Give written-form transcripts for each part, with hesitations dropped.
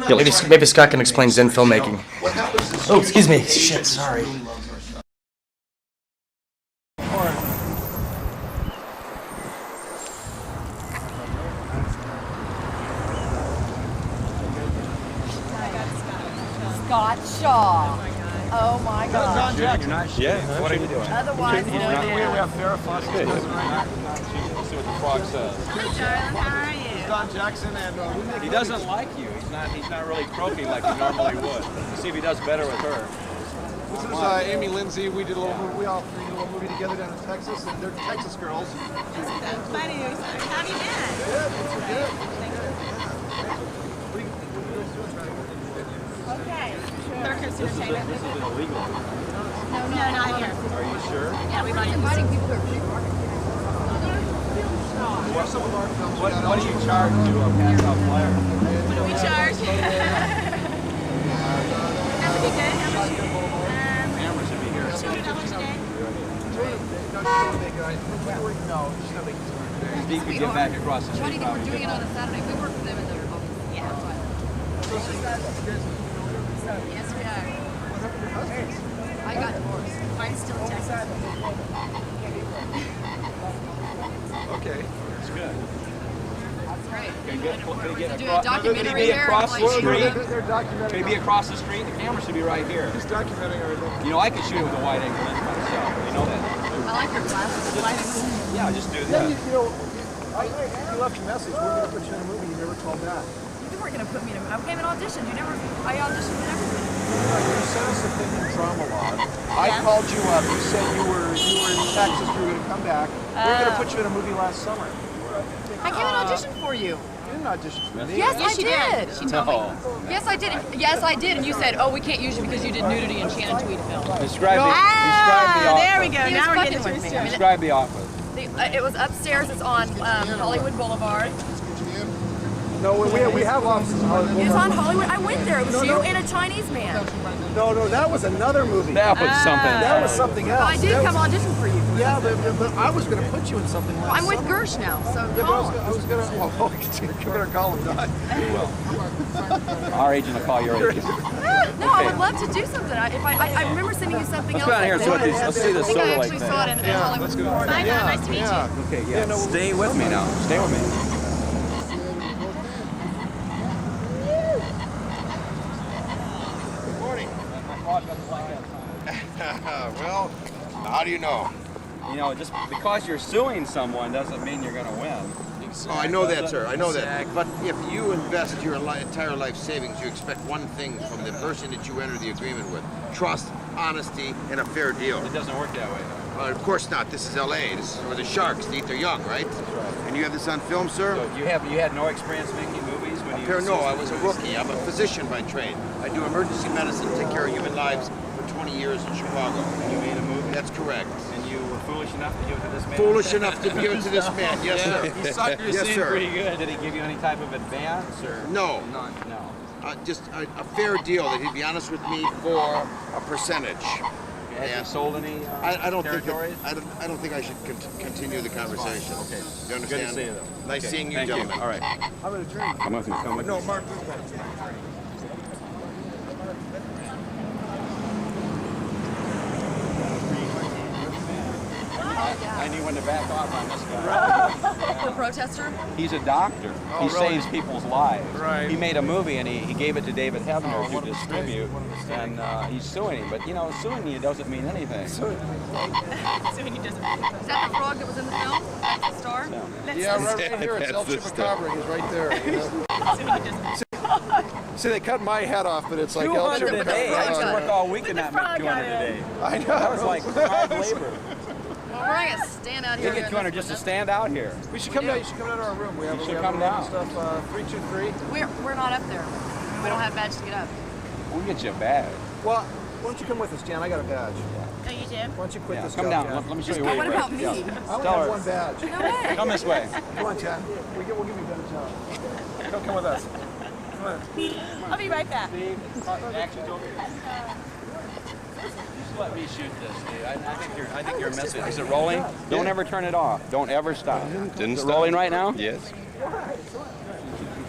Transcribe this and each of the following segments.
Maybe Scott can explain Zen filmmaking. Oh, excuse me. Shit, sorry. Scott Shaw. Oh my God. John Jackson. Yeah. What are you doing? Otherwise, no We doubt. have verified. Let's see what the frog says. Hi, darling. How are you? John Jackson, and he doesn't like you. He's not really croaky like he normally would. Let's see if he does better with her. This is Amy Lindsay. We all three did a little movie together down in Texas, and they're Texas girls. This is so funny. How have you been? Good. Good. Okay. Circus entertainment. This is illegal. No, not here. Are you sure? Yeah, we're inviting people to What some of our films What do you charge to pass out flyers? What do we charge? That would be good. How much? Camera should be here. $200 a day. No, she's not making $200. Steve could get back across the street. Why do you think we're doing it on a Saturday? We work for them in their office. Yeah. Yes, we are. I got divorced. Mine's still in Texas. Okay. That's good. That's great. Can you get Do a across, documentary here. across the Like, street? They're documenting. Can you be across the street? The camera should be right here. He's documenting everything. You know, I could shoot it with a wide angle lens myself. You know that? I like your glasses. Yeah, just do Then that. you know, you left a message. We're going to put you in a movie. You never called back. You weren't going to put me in a... I came and auditioned. You never... I auditioned and everything. You sent us a thing in drama log. I called you up. You said you were in Texas. You were going to come back. We were going to put you in a movie last summer. I came and auditioned for you. You didn't audition for me. Yes, I did. She told me. Yes, I did. Yes, I did. And you said, oh, we can't use you because you did nudity in Shannon Tweed film. Describe the There we go. He Now was we're getting fucking to with it. me. Describe the office. It was upstairs. It's on Hollywood Boulevard. No, we have offices in Hollywood. It was on Hollywood. I went there. It was you and a Chinese man. No, that was another movie. That was something. That was something else. I did That come was- audition for you. Yeah, but I was going to put you in something last I'm with summer. Gersh now, so Yeah, but call him. I was going to. Oh, you better call him, Don. Our agent will call your agent. No, I would love to do something. I remember sending you something Let's else. go down here and see what these. Let's see the I think I Silver Lake actually thing. saw it in Hollywood. let's go. Bye, Don. Nice to meet you. Okay, yeah. Stay with me now. Stay with me. Well, how do you know? You know, just because you're suing someone doesn't mean you're going to win. Oh, I know that, sir. I know that. But if you invest your entire life savings, you expect one thing from the person that you enter the agreement with: trust, honesty, and a fair deal. It doesn't work that way. Of course not. This is L.A. This is where the sharks eat their young, right? That's right. And you have this on film, sir? So you had no experience making movies when you. No, I was a rookie. I'm a physician by trade. I do emergency medicine, take care of human lives for 20 years in Chicago. And you made a movie. That's correct. And you were foolish enough to give it to this man. Foolish enough to give it to this man. Yes, sir. You sucked your Yes, scene sir. pretty good. Did he give you any type of advance or? No. None. No. Just a fair deal that he'd be honest with me for a percentage. Have you sold any I don't think territories? that, I don't think I should continue the conversation. Okay. You understand? Good to see you, though. Nice Okay. seeing you, Thank gentlemen. All right. How about a drink? Come with me. Come with me. No, Mark. I knew when to back off on this guy. The protester? He's a doctor. He really? saves people's lives. Right. He made a movie and he gave it to David Hebner to distribute, and he's suing him. But you know, suing you doesn't mean anything. So he doesn't. Is that the frog that was in the film? That's the star? Yeah, right here. It's El Chupacabra. He's right there. You know? See, they cut my head off, but it's like El 200 a day. I used to Chupacabra. work all week and not make 200 a day. I know. That was like hard labor. Well, we're going to stand out You here. get 200 just to stand out here. We should come down. You should come down to our room. We have. You we should have come a room and down. Stuff. 323. We're not up there. We don't have badges to get up. We'll get you a badge. Well, why don't you come with us, Jan? I got a badge. Oh, you do? Why don't you quit Yeah, this come job, down. Jan? Let me show you where What you about work. me? Yeah. I only Tell have her. one badge. No way. Come this way. Come on, Jan. We'll give you a better job. Come with us. Come on. I'll be right back. Steve, action's over. Just let me shoot this, Steve. I think you're missing. Is it rolling? Don't ever turn it off. Don't ever stop. Is it rolling right now? Yes.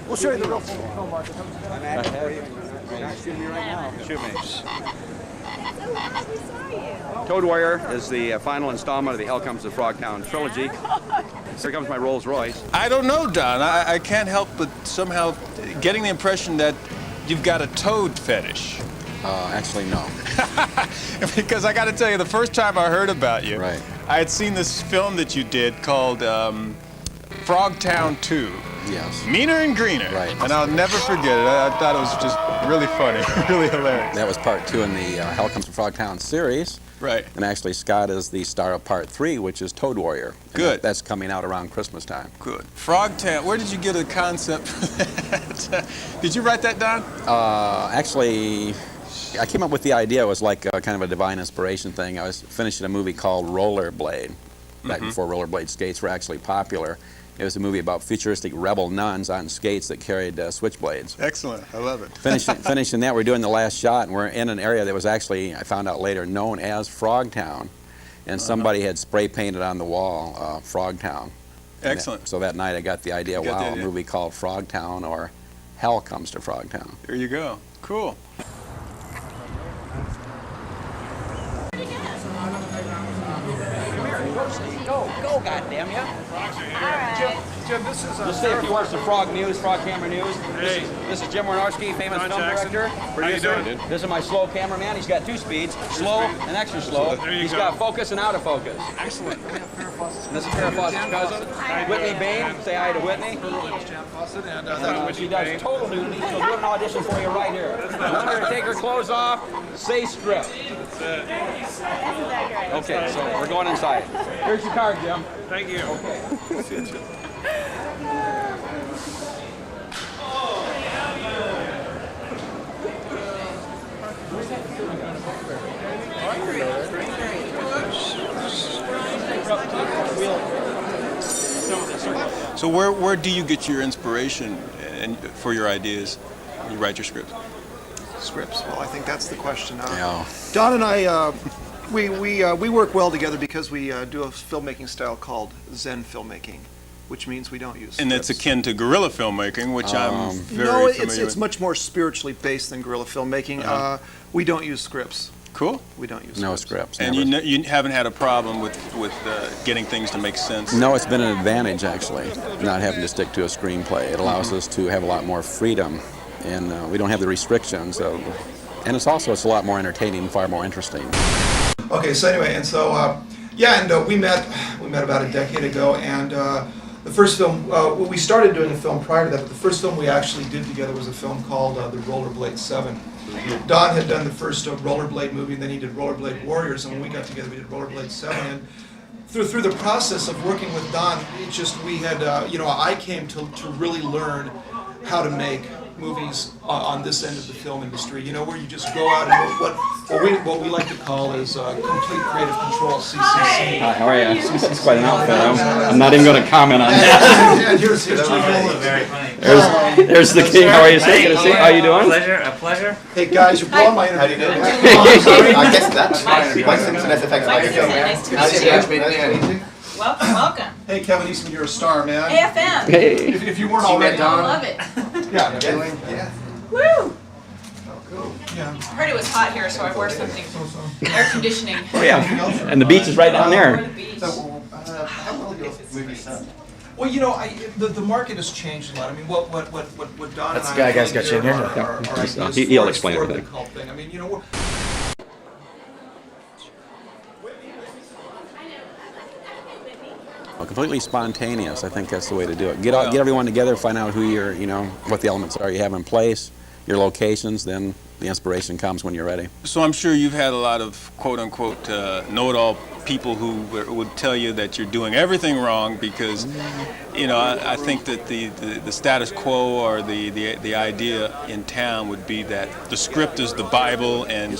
We'll show you the real film market. Shoot me right now. Shoot me. Toad Warrior is the final installment of the Hell Comes to Frogtown trilogy. Here comes my Rolls Royce. I don't know, Don. I can't help but somehow getting the impression that you've got a toad fetish. Actually, no. Because I got to tell you, the first time I heard about you, Right. I had seen this film that you did called Frogtown 2. Yes. Meaner and Greener. Right. And I'll never forget it. I thought it was just really funny, really hilarious. That was part 2 in the Hell Comes to Frogtown series. Right. And actually, Scott is the star of part 3, which is Toad Warrior. And Good. That's coming out around Christmas time. Good. Frogtown, where did you get a concept for that? Did you write that down? Actually, I came up with the idea. It was like kind of a divine inspiration thing. I was finishing a movie called Rollerblade, back before rollerblade skates were actually popular. It was a movie about futuristic rebel nuns on skates that carried switchblades. Excellent. I love it. Finishing that, we're doing the last shot, and we're in an area that was actually, I found out later, known as Frogtown. And somebody had spray painted on the wall, Frogtown. Excellent. So that night I got the idea, You got the wow, idea. a movie called Frogtown, or Hell Comes to Frogtown. There you go. Cool. Go, goddamn ya! Jim, this is Just say if you watch the Frog News, Frog Camera News. This is Jim Warnarski, famous film director, producer. This is my slow cameraman. He's got 2 speeds, slow and extra slow. He's got focus and out of focus. excellent. This is Farrah Fawcett's cousin, Whitney Bain. Say hi to Whitney. She does total nudity. She'll do an audition for you right here. Want her to take her clothes off, say strip. Okay, so we're going inside. Here's your card, Jim. Thank you. Okay. So where do you get your inspiration and for your ideas when you write your scripts? Scripts. Well, I think that's the question. Yeah. Don and I, we work well together because we do a filmmaking style called Zen Filmmaking, which means we don't use And that's scripts. akin to guerrilla filmmaking, which I'm very No, familiar it's with. much more spiritually based than guerrilla filmmaking. We don't use scripts. Cool. We don't use No scripts. scripts. And never. you haven't had a problem with getting things to make sense? No, it's been an advantage, actually, not having to stick to a screenplay. It allows us to have a lot more freedom, and we don't have the restrictions. And it's a lot more entertaining, far more interesting. Okay, so anyway, and so we met about a decade ago, and the first film we started doing a film prior to that, but the first film we actually did together was a film called The Rollerblade 7. Don had done the first Rollerblade movie, and then he did Rollerblade Warriors, and when we got together, we did Rollerblade 7. And through the process of working with Don, it just we had I came to really learn how to make movies on this end of the film industry, where you just go out and what we like to call is complete creative control, CCC. Hi, how are you? It's quite an outfit. I'm not even going to comment on that. And here's Very funny. There's the king. How are you, sir? Good to see you. How you doing? A pleasure. Hey guys, you're blowing my interview. I guess that's my Simpsons effects like a Welcome, welcome. Hey Kevin Eastman, you're a star, man. AFM. Hey. If you weren't already, I love it. yeah. Woo! Yeah. I heard it was hot here, so I wore something. Air conditioning. Oh yeah. And the beach is right down there. how well your movie set? Well, the market has changed a lot. I mean, what Don That's and the I guy guys got you in here. are ideas He'll for explain the everything. cult thing. I mean, Completely spontaneous. I think that's the way to do it. Get everyone together, find out who what the elements are you have in place, your locations, then the inspiration comes when you're ready. So I'm sure you've had a lot of quote-unquote know-it-all people who would tell you that you're doing everything wrong because, I think that the status quo or the idea in town would be that the script is the Bible, and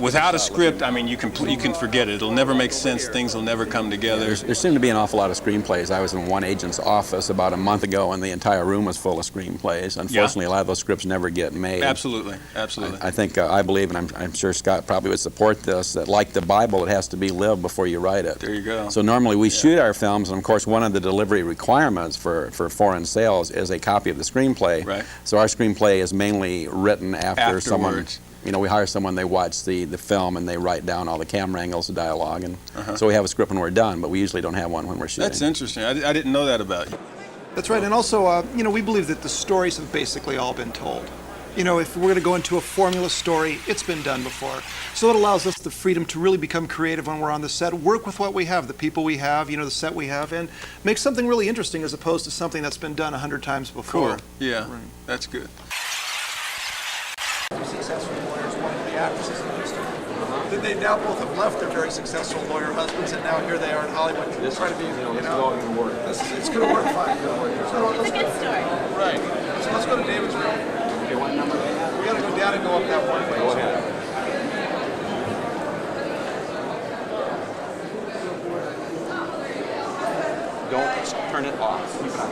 without a script, I mean, you can forget it. It'll never make sense. Things will never come together. There seem to be an awful lot of screenplays. I was in one agent's office about a month ago, and the entire room was full of screenplays. Unfortunately, a lot of those scripts never get made. Absolutely. I believe, and I'm sure Scott probably would support this, that like the Bible, it has to be lived live before you write it. There you go. So normally we shoot our films, and of course one of the delivery requirements for foreign sales is a copy of the screenplay. Right. So our screenplay is mainly written after someone, Afterwards. you know, we hire someone, they watch the film, and they write down all the camera angles, the dialogue, and so we have a script when we're done, but we usually don't have one when we're shooting. That's interesting. I didn't know that about you. That's right, and also, you know, we believe that the stories have basically all been told. You know, if we're going to go into a formula story, it's been done before. So it allows us the freedom to really become creative when we're on the set, work with what we have, the people we have, you know, the set we have, and make something really interesting as opposed to something that's been done 100 times before. Cool. Yeah, that's good. Successful lawyers, one of the actresses in Eastman. Then they now both have left their very successful lawyer husbands, and now here they are in Hollywood trying to be, you know, it's going to work fine. It's a good story. Right. So let's go to David's room. Okay, what number? We got to go down and go up that one way. Go ahead. Don't turn it off. Keep it on.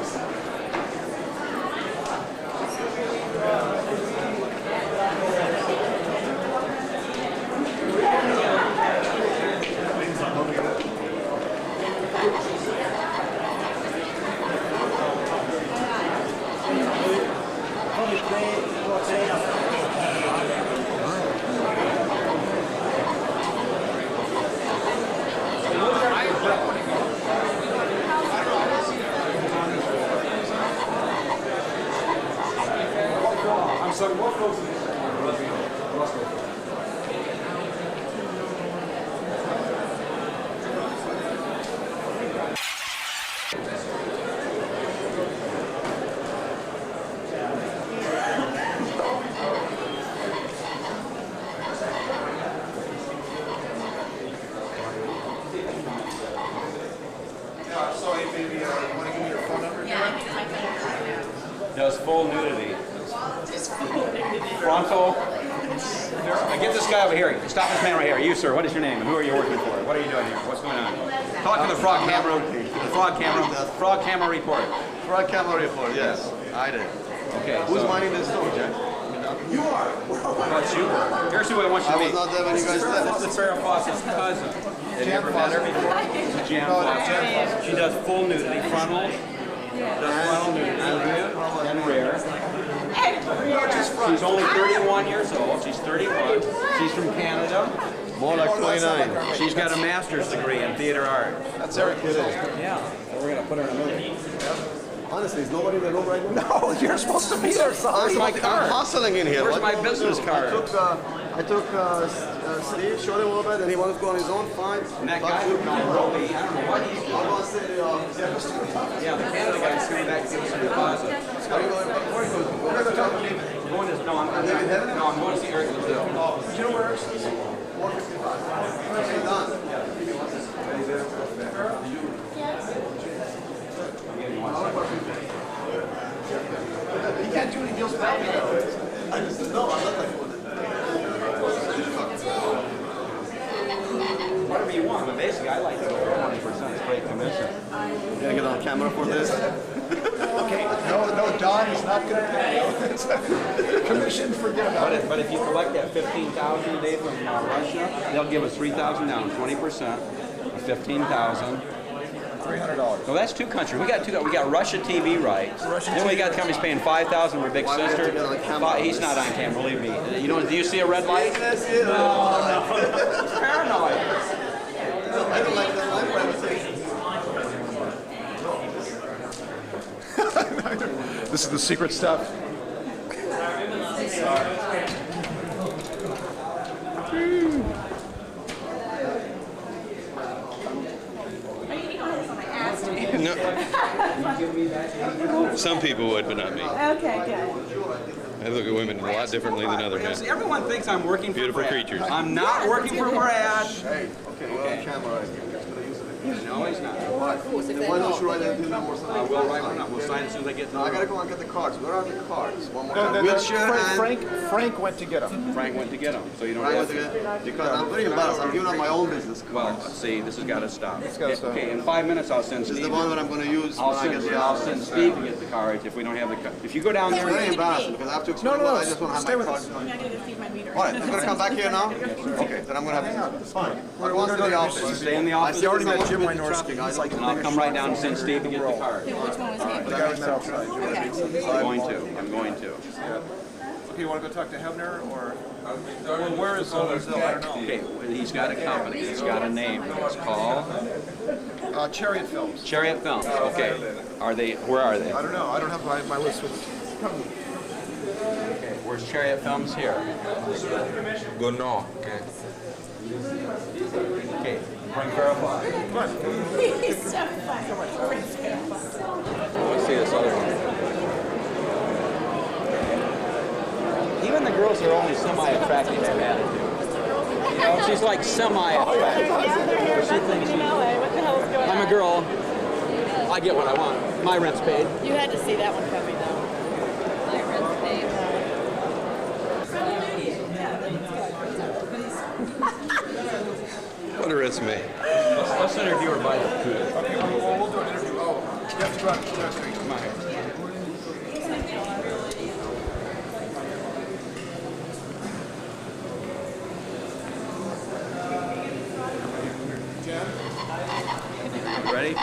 Does full nudity. Frontal. Get this guy over here. Stop this man right here. You, sir, what is your name and who are you working for? What are you doing here? What's going on? Talk to the frog camera. The frog camera report. Frog camera report, yes. I did. Okay. Who's minding this store, Jack? You are. That's you. Here's who I want you to meet. I was not there when you guys left. This is Farrah Fawcett's cousin. Have you ever met her before? This is Jan Fawcett. She does full nudity, frontal. Does frontal nudity, and rear. She's only 31 years old. She's 31. She's from Canada. More like 29. She's got a master's degree in theater art. That's Eric. Yeah. So we're gonna put her in a movie. Honestly, is nobody in the room right now? No, you're supposed to be there, son. Where's my card? I'm hustling in here. Where's my business card? I took Steve, showed him a little bit, and he wanted to go on his own, fine. And that guy who Nairobi, I don't know what he's doing. I'm going to say Yeah, the Canada guy's coming back to give us a deposit. Where are you going? We're going to talk to David. I'm going to see Eric Brazil. Do you know where Eric is? 155. He can't do any deals without me, though. I just know, I'm not like Whatever you want, but basically I like to go for 20% straight commission. You gonna get on camera for this? Okay, no, Don is not going to pay. Commission, forget about it. But if you collect that $15,000 a day from Russia, they'll give us $3,000 down, 20% of $15,000. $300. No, that's two countries. We got two. We got Russia TV rights. Then we got companies paying $5,000 for Big Sister. He's not on camera, believe me. You know? Do you see a red light? No. He's paranoid. I don't like that life privatization. This is the secret stuff. No. Some people would, but not me. Okay, good. I look at women a lot differently than other men. Everyone thinks I'm working for Beautiful Brad. creatures. I'm not working for Brad. Hey, okay, we're on camera right here. No, he's not. What? Then why don't you write that down more something? We'll write one up. We'll sign as soon as I get No, I gotta go and get the cards. Where are the cards? One more time. Wheelchair and... Frank went to get them. Frank went to get them, so you don't Frank have went to to. get... Because I'm very embarrassed. I'm giving out my own business cards. Well, see, this has got to stop. gotta stop. Okay, in 5 minutes I'll send This is Steve. the one that I'm gonna use when I get the I'll send Steve to get the cards if we don't have the cards. If you go down It's there. very embarrassing because I have to explain what I just want to have my cards. I gotta go feed my meter. What? I'm gonna come back here now? Okay, then I'm gonna have to... Fine. Where wants to the office? Stay in the office. You already met Jim Wynorski. He's like And I'll come right down and send Steve to get the cards. Which one was he? the guy we met outside. I'm going to. Okay, you want to go talk to Hebner or? Well, where is Brazil? I don't know. Okay, well, he's got a company. He's got a name. It's called Chariot Films. Chariot Films. Okay. Are they? Where are they? I don't know. I don't have my list with me. Okay. Where's Chariot Films here? Go no. Okay. Okay. Bring Verify. He's so funny. Let's see this other one. Even the girls are only semi-attractive have attitude. You know, she's like semi-attractive. She thinks she's... What the hell is going on? I'm a girl. I get what I want. My rent's paid. You had to see that one coming, though. My rent's paid. What a resume. Let's interview her by the food. Okay, we'll do an interview. Oh, you have to go out to the street. Come on here. Ready?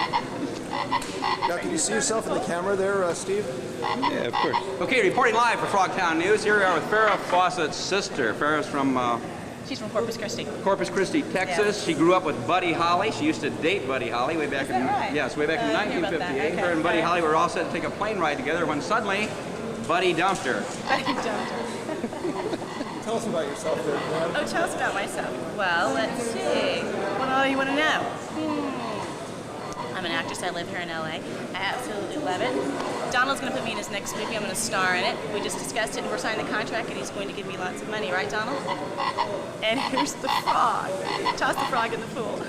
Now, can you see yourself in the camera there, Steve? Yeah, of course. Okay, reporting live for Frogtown News. Here we are with Farrah Fawcett's sister. Farrah's from She's from Corpus Christi. Corpus Christi, Texas. Yeah. She grew up with Buddy Holly. She used to date Buddy Holly way back in right? yes, way back in I hear about that. 1958. Okay, Her and Buddy okay. Holly were all set to take a plane ride together when suddenly Buddy dumped her. Tell us about yourself there, man. Oh, tell us about myself. Well, let's see. What all you want to know? I'm an actress. I live here in LA. I absolutely love it. Donald's going to put me in his next movie. I'm going to star in it. We just discussed it, and we're signing the contract, and he's going to give me lots of money, right, Donald? And here's the frog. Toss the frog in the pool.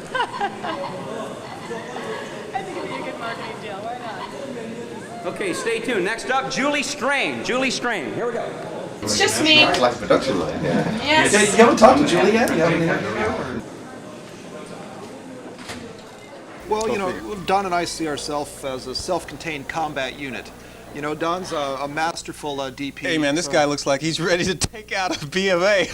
I think it'd be a good marketing deal. Why not? Okay, stay tuned. Next up, Julie Strain. Julie Strain. Here we go. It's just me. Like production line, yeah. Yes. You haven't talked to Julie yet? You haven't interviewed? Well, you know, Don and I see ourselves as a self-contained combat unit. You know, Don's a masterful DP. Hey man, this guy looks like he's ready to take out a B of A.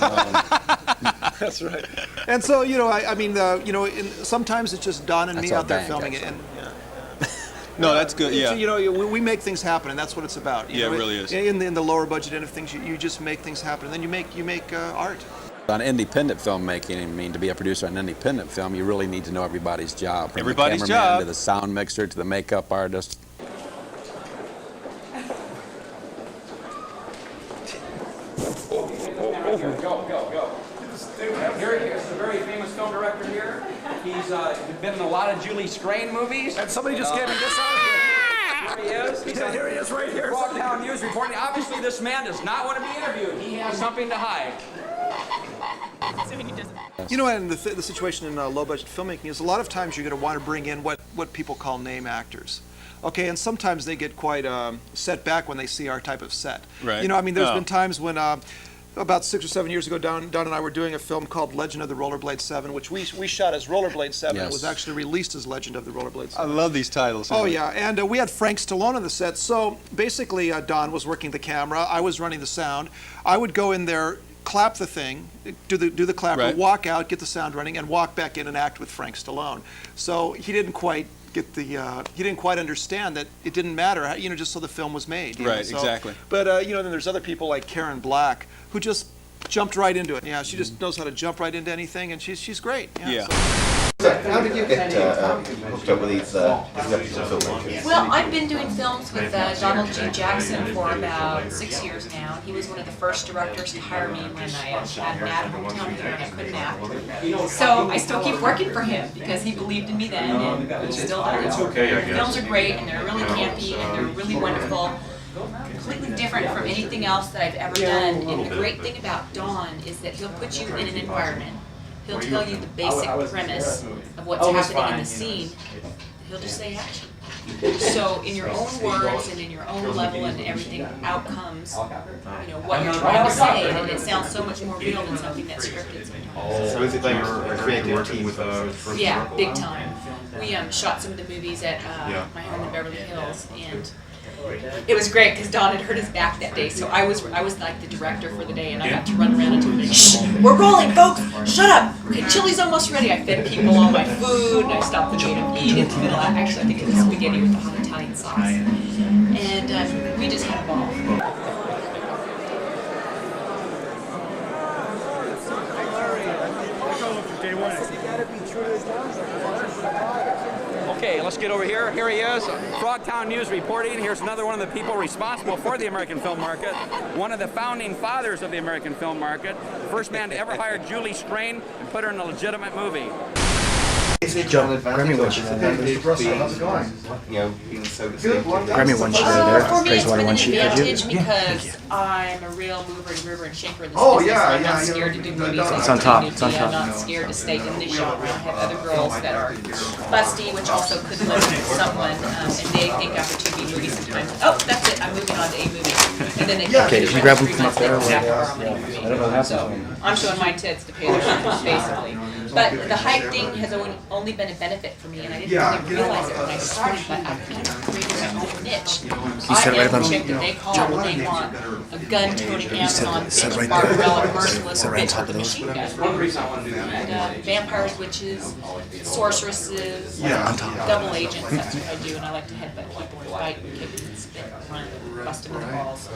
That's right. And so, you know, I mean, you know, sometimes it's just Don and That's me our out there bank, filming it. actually. And, No, that's good. Yeah. You know, we make things happen, and that's what it's about. You Yeah, know, it really is. In the lower budget end of things, you just make things happen, and then you make art. On independent filmmaking, I mean, to be a producer on independent film, you really need to know everybody's job. From Everybody's the cameraman job. to the sound mixer to the makeup artist. Go. Here he is, the very famous film director here. He's been in a lot of Julie Strain movies. And somebody just gave me this out here. Here he is. He's on Here he is right here. Frogtown News reporting. Obviously, this man does not want to be interviewed. He has something to hide. So he doesn't. You know, and the situation in low-budget filmmaking is a lot of times you're going to want to bring in what people call name actors. Okay, and sometimes they get quite set back when they see our type of set. Right. You know, I mean, there's been times when about 6 or 7 years ago, Don and I were doing a film called Legend of the Rollerblade 7, which we shot as Rollerblade 7. Yes. It was actually released as Legend of the Rollerblade 7. I love these titles. Oh yeah, and we had Frank Stallone on the set. So basically, Don was working the camera. I was running the sound. I would go in there, clap the thing, do the clapper, Right. walk out, get the sound running, and walk back in and act with Frank Stallone. So he didn't quite get the he didn't quite understand that it didn't matter, you know, just so the film was made. You know, Right, so, exactly. But you know, then there's other people like Karen Black who just jumped right into it. Yeah, she just knows how to jump right into anything, and she's great. Yeah. So how did you get hooked up with these executives of filmmakers? Well, I've been doing films with Donald G. Jackson for about 6 years now. He was one of the first directors to hire me when I had an ad hometown here and I couldn't act. So I still keep working for him because he believed in me then and he still does. The films are great and they're really campy and they're really wonderful. Completely different from anything else that I've ever done. And the great thing about Don is that he'll put you in an environment He'll tell you the basic premise of what's happening in the scene. He'll just say action. So in your own words and in your own level and everything, out comes, what you're trying to say, and it sounds so much more real than something that's scripted sometimes. So is it like a creative team with Yeah, big time. We shot some of the movies at my home in Beverly Hills, and it was great because Don had hurt his back that day, so I was like the director for the day, and I got to run around and tell them, shh, we're rolling, folks, shut up. Okay, chili's almost ready. I fed people all my food, and I stopped the wait of eating. Actually, I think it was spaghetti with the hot Italian sauce, and we just had a ball. Okay, let's get over here. Here he is, Frogtown News reporting. Here's another one of the people responsible for the American film market. One of the founding fathers of the American film market. First man to ever hire Julie Strain and put her in a legitimate movie. Joe, grab me one sheet. How's it going? Grab me one sheet right For there. me, Praise it's one been an sheet, could you? advantage because I'm a real mover and river and shaker in this Oh, business. yeah, I'm not yeah, scared to do movies. It's on top, it's on I'm top. not scared to stay in this genre. I have other girls that are busty, which also could live with someone, and they think after 2B movies sometimes, oh, that's it, I'm moving on to a movie. And then they Okay, can you grab them from up there? So I'm showing my tits to pay their rent, basically. But the hype thing has only been a benefit for me, and I didn't really realize it when I started, but I've kind of created my own niche. You said right I am about the chick that they call when they want a gun-toting Amazon said bitch, right there. Barbarella, merciless Said right on bitch top with of a those. machine gun. And vampires, witches, sorceresses, double agents, that's what I do, and I like to headbutt people and fight and kick and spit and run and bust them in the balls.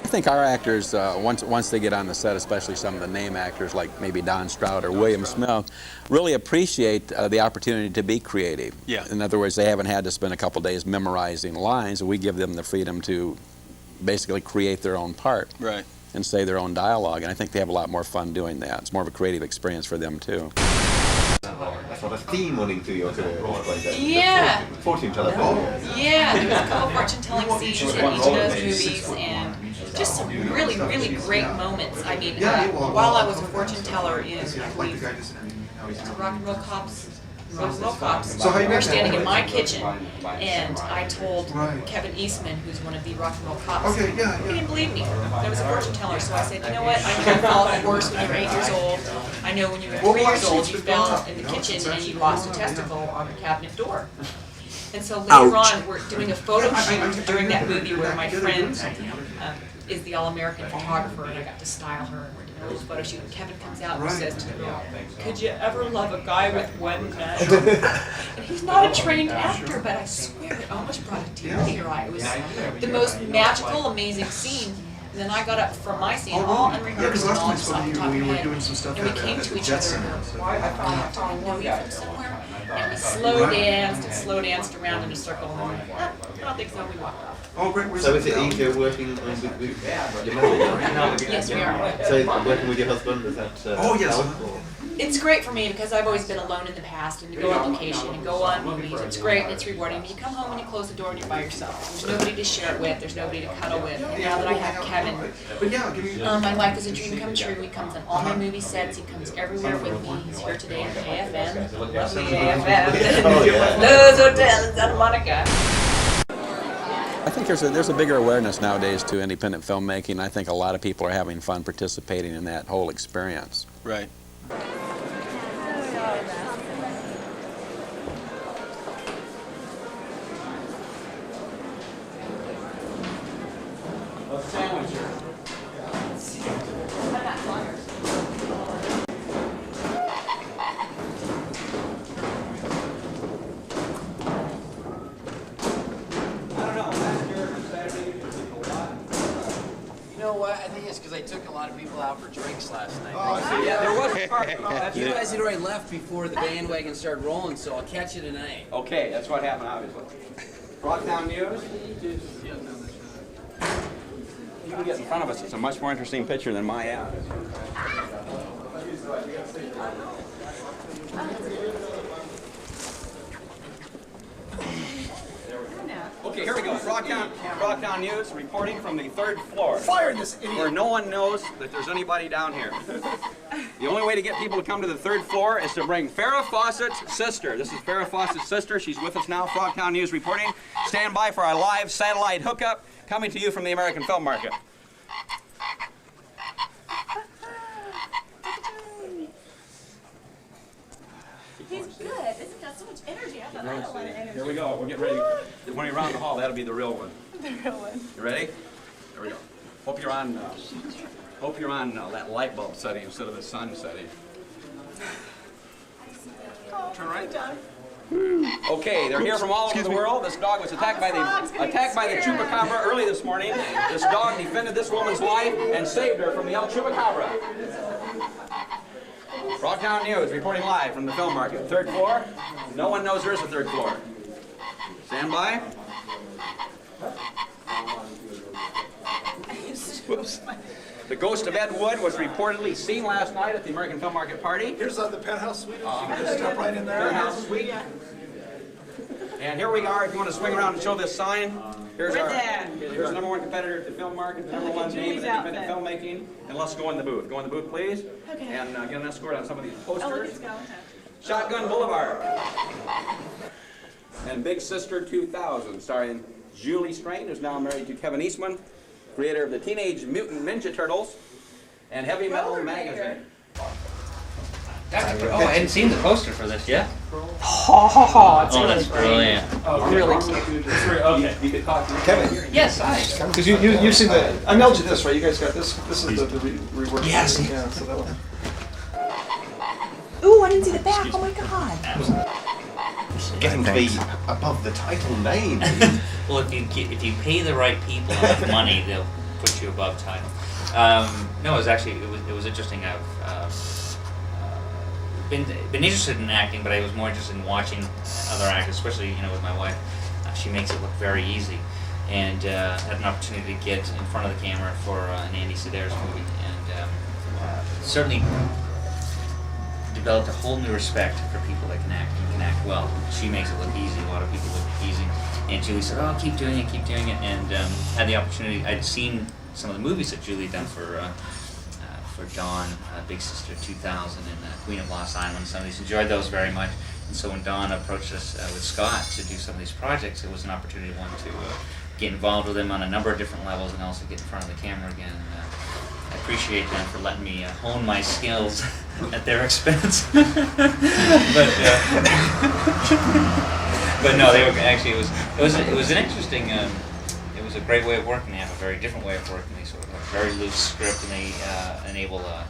I think our actors, once they get on the set, especially some of the name actors like maybe Don Stroud or William Smith, really appreciate the opportunity to be creative. Yeah. In other words, they haven't had to spend a couple days memorizing lines, and we give them the freedom to basically create their own part. Right. And say their own dialogue, and I think they have a lot more fun doing that. It's more of a creative experience for them too. Sort of theme running through your career. Yeah. Fortune teller. Yeah, there was a couple fortune-telling scenes in each of those movies, and just some really, really great moments. I mean, while I was a fortune teller in, I believe, Rock and Roll Cops, we were standing in my kitchen, and I told Kevin Eastman, who's one of the Rock and Roll Cops, he didn't believe me. I was a fortune teller, so I said, you know what, I know you fall off a horse when you're 8 years old. I know when you were 3 years old, you fell in the kitchen and you lost a testicle on the cabinet door. And so later on, we're doing a photo shoot during that movie where my friend is the all-American photographer, and I got to style her, and we're doing a little photo shoot, and Kevin comes out and says to the girl, could you ever love a guy with one nut? And he's not a trained actor, but I swear it almost brought a tear to your eye. It was the most magical, amazing scene. And then I got up from my scene, all unrehearsed and all just off the top of my head, and we came to each other, and I know you from somewhere, and we slow danced around in a circle, and then, I don't think so, we walked off. So is it easier working with your mother? Yes, we are. So working with your husband, is that It's great for me because I've always been alone in the past, and to go on location and go on movies, it's great and it's rewarding. You come home and you close the door and you're by yourself. There's nobody to share it with, there's nobody to cuddle with. And now that I have Kevin, my life is a dream come true. He comes on all my movie sets, he comes everywhere with me. He's here today at the AFM, lovely AFM, Lowe's Hotel in Santa Monica. I think there's a bigger awareness nowadays to independent filmmaking. I think a lot of people are having fun participating in that whole experience. Right. You know what? I think it's because I took a lot of people out for drinks last night. Yeah, there was a part. You guys had already left before the bandwagon started rolling, so I'll catch you tonight. Okay, that's what happened, obviously. Frogtown News. You can get in front of us. It's a much more interesting picture than my ad. Okay, here we go. Frogtown News reporting from the 3rd floor. Fire this idiot! Where no one knows that there's anybody down here. The only way to get people to come to the 3rd floor is to bring Farrah Fawcett's sister. This is Farrah Fawcett's sister. She's with us now. Frogtown News reporting. Stand by for our live satellite hookup coming to you from the American film market. He's good. He's got so much energy. I thought I had a lot of energy. Here we go. We're getting ready. When you're around the hall, that'll be the real one. The real one. You ready? Here we go. Hope you're on. Hope you're on that light bulb setting instead of the sun setting. Turn right. Okay, they're here from all over the world. This dog was attacked by the chupacabra early this morning. This dog defended this woman's life and saved her from the El Chupacabra. Frogtown News reporting live from the film market. 3rd floor. No one knows there's a 3rd floor. Stand by. Whoops. The ghost of Ed Wood was reportedly seen last night at the American Film Market party. Here's the penthouse suite. You can just step right in there. Penthouse suite. And here we are. If you want to swing around and show this sign, here's our here's the #1 competitor at the film market, the #1 name in independent filmmaking. And let's go in the booth. Go in the booth, please. Okay. And get an escort on some of these posters. Oh, let's go. Shotgun Boulevard. And Big Sister 2000, starring Julie Strain, who's now married to Kevin Eastman, creator of the Teenage Mutant Ninja Turtles and Heavy Metal Magazine. Oh, I hadn't seen the poster for this yet. Oh, that's brilliant. Oh, really cute. Okay. You could talk to Kevin. Yes, hi. Because you've seen the, I mailed you this, right? You guys got this? This is the rework. Yes. Yeah, so that one. Ooh, I didn't see the back. Oh my god. Getting to be above the title name. Well, if you pay the right people enough money, they'll put you above title. No, it was actually it was interesting. I've been interested in acting, but I was more interested in watching other actors, especially with my wife. She makes it look very easy, and had an opportunity to get in front of the camera for an Andy Sedaris movie, and certainly developed a whole new respect for people that can act and can act well. She makes it look easy. A lot of people look easy. And Julie said, "Oh, keep doing it, and had the opportunity. I'd seen some of the movies that Julie had done for Dawn, Big Sister 2000, and Queen of Lost Island. Some of these enjoyed those very much. And so when Dawn approached us with Scott to do some of these projects, it was an opportunity to get involved with him on a number of different levels, and also get in front of the camera again. And, I appreciate them for letting me hone my skills at their expense. But no, they were actually it was an interesting. It was a great way of working. They have a very different way of working. They sort of have a very loose script, and they enable the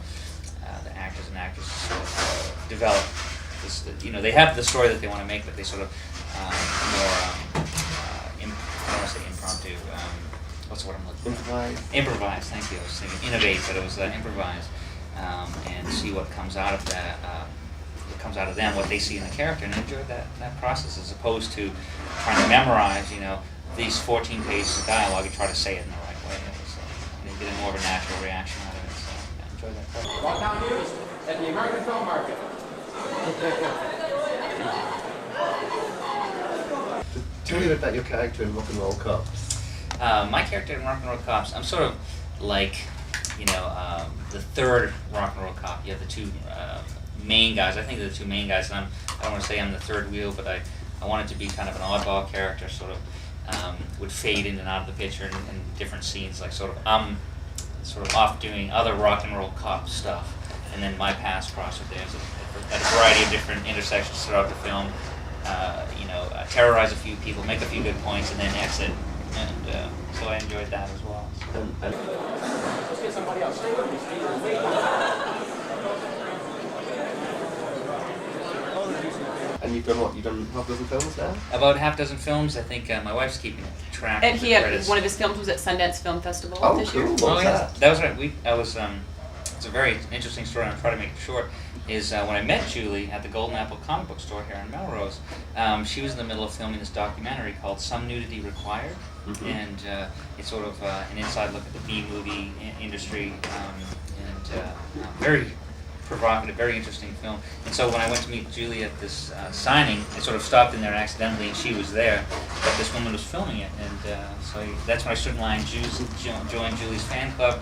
actors and actresses to sort of develop this. They have the story that they want to make, but they sort of more. I don't want to say impromptu. What's the word I'm looking for? Improvise. Thank you. I was thinking innovate, but it was improvise, and see what comes out of that. What comes out of them, what they see in the character, and enjoy that process, as opposed to trying to memorize, these 14 pages of dialogue and try to say it in the right way. So, get a more of a natural reaction out of it. So, I enjoy that part. Frogtown News at the American Film Market. Tell me about your character in Rock and Roll Cops. My character in Rock and Roll Cops, I'm sort of like, the third Rock and Roll Cop. You have the two main guys. I think they're the two main guys, and I don't want to say I'm the third wheel, but I want it to be kind of an oddball character, sort of would fade in and out of the picture in different scenes, like sort of off doing other Rock and Roll Cop stuff, and then my paths cross with theirs at a variety of different intersections throughout the film. Terrorize a few people, make a few good points, and then exit. And so I enjoyed that as well. Let's get somebody else. Stay with me, Steve. Wait. And you've done what? You've done half a dozen films now? About half dozen films. I think my wife's keeping track. And of he the had credits. one of his films was at Sundance Film Festival this year. What was that? That was right. It's a very interesting story, and I'll try to make it short. Is when I met Julie at the Golden Apple comic book store here in Melrose, she was in the middle of filming this documentary called Some Nudity Required, and it's sort of an inside look at the B-movie industry, and very provocative, very interesting film. And so when I went to meet Julie at this signing, I sort of stopped in there accidentally, and she was there, but this woman was filming it, and so that's when I stood in line, joined Julie's fan club,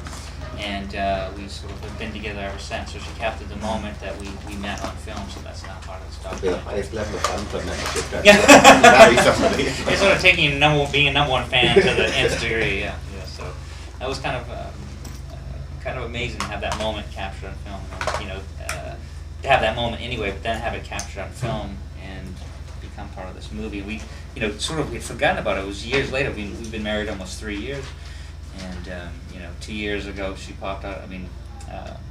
and we sort of have been together ever since. So she captured the moment that we met on film, so that's not part of the stuff. The highest level of fan club membership. Yeah. It's sort of taking being a #1 fan to the nth degree. Yeah. So that was kind of amazing to have that moment captured on film. You know, to have that moment anyway, but then have it captured on film and become part of this movie. We, you know, sort of we'd forgotten about it. It was years later. We've been married almost 3 years, and you know, 2 years ago she popped out. I mean,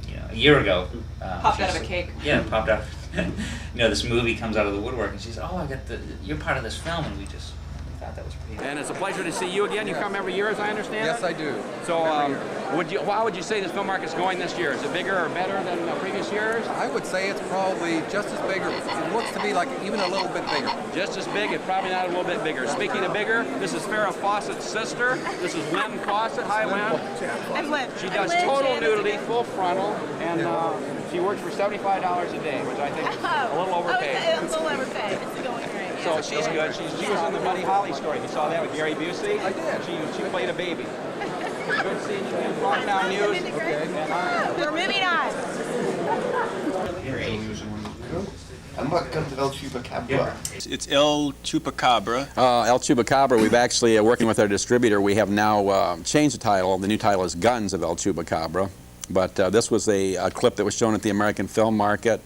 you know, a year ago. Popped out of a cake. Yeah, popped out. You know, this movie comes out of the woodwork, and she said, "Oh, you're part of this film," and we thought that was pretty. And it's a pleasure to see you again. You come every year, as I understand. Yes, I do. So, how would you say this film market's going this year? Is it bigger or better than previous years? I would say it's probably just as big, or it looks to be like even a little bit bigger. Just as big, and probably not a little bit bigger. Speaking of bigger, this is Farrah Fawcett's sister. This is Lynn Fawcett. Hi, Lynn. I'm Lynn. She does total nudity, full frontal, and she works for $75 a day, which I think is a little overpaid. A little overpaid. It's going great. So she's good. She was in the Buddy Holly story. You saw that with Gary Busey? I did. She played a baby. Good seeing you in Frogtown News. Okay. We're moving on. And welcome to El Chupacabra. It's El Chupacabra. El Chupacabra, we've actually, working with our distributor, we have now changed the title. The new title is Guns of El Chupacabra. But this was a clip that was shown at the American film market.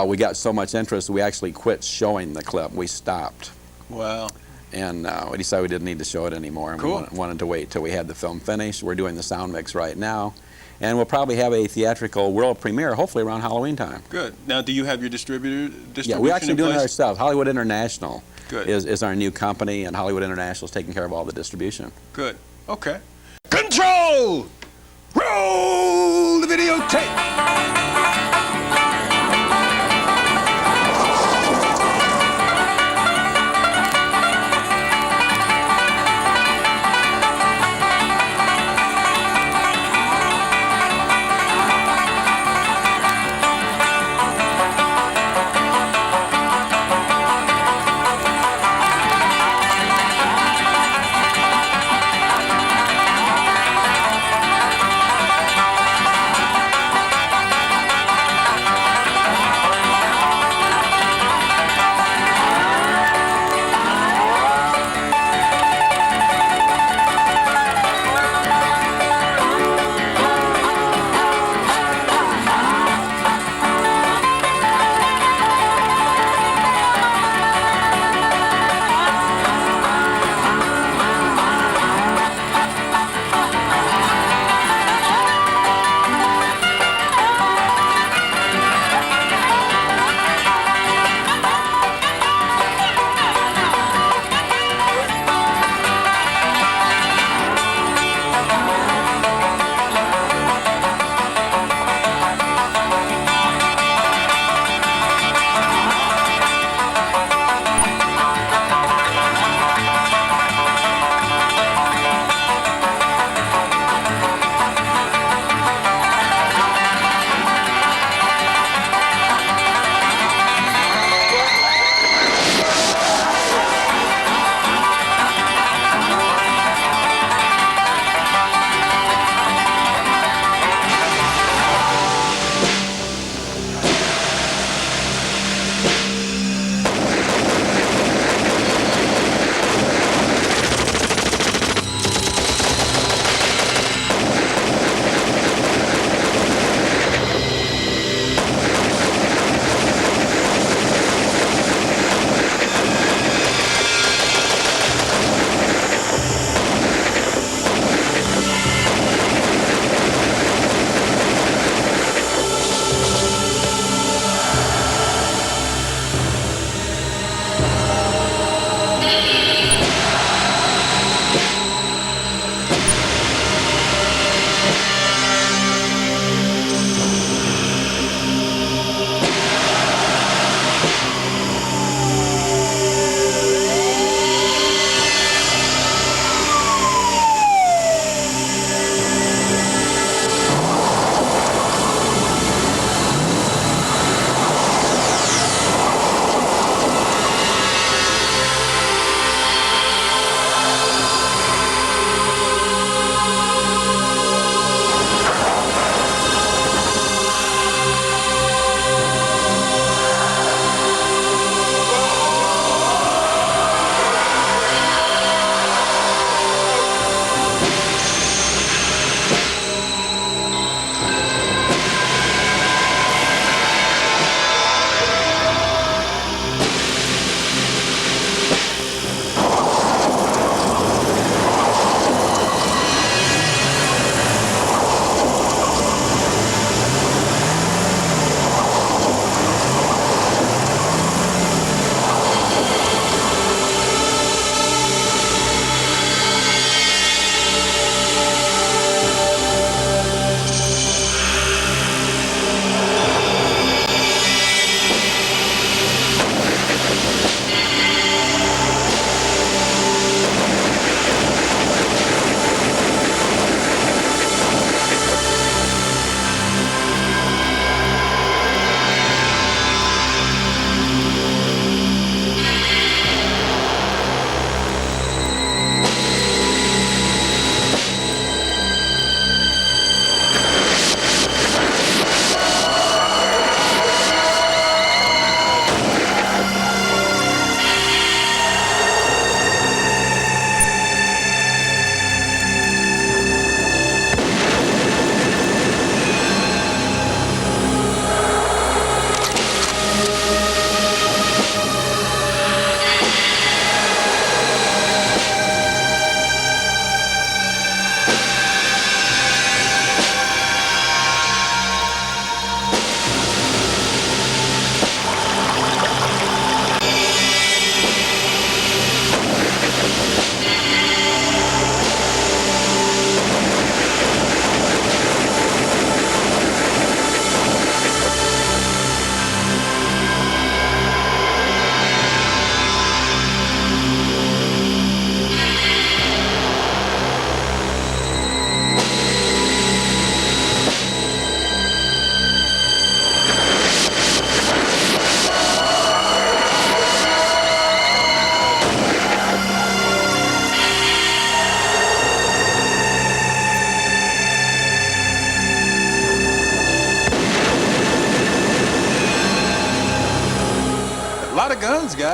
We got so much interest, we actually quit showing the clip. We stopped. Wow. And we decided we didn't need to show it anymore. And cool. We wanted to wait till we had the film finished. We're doing the sound mix right now. And we'll probably have a theatrical world premiere, hopefully around Halloween time. Good. Now, do you have your distribution Yeah, we're actually doing it ourselves. Hollywood International Good. is our new company, and Hollywood International is taking care of all the distribution. Good. Okay. Control! Roll the videotape!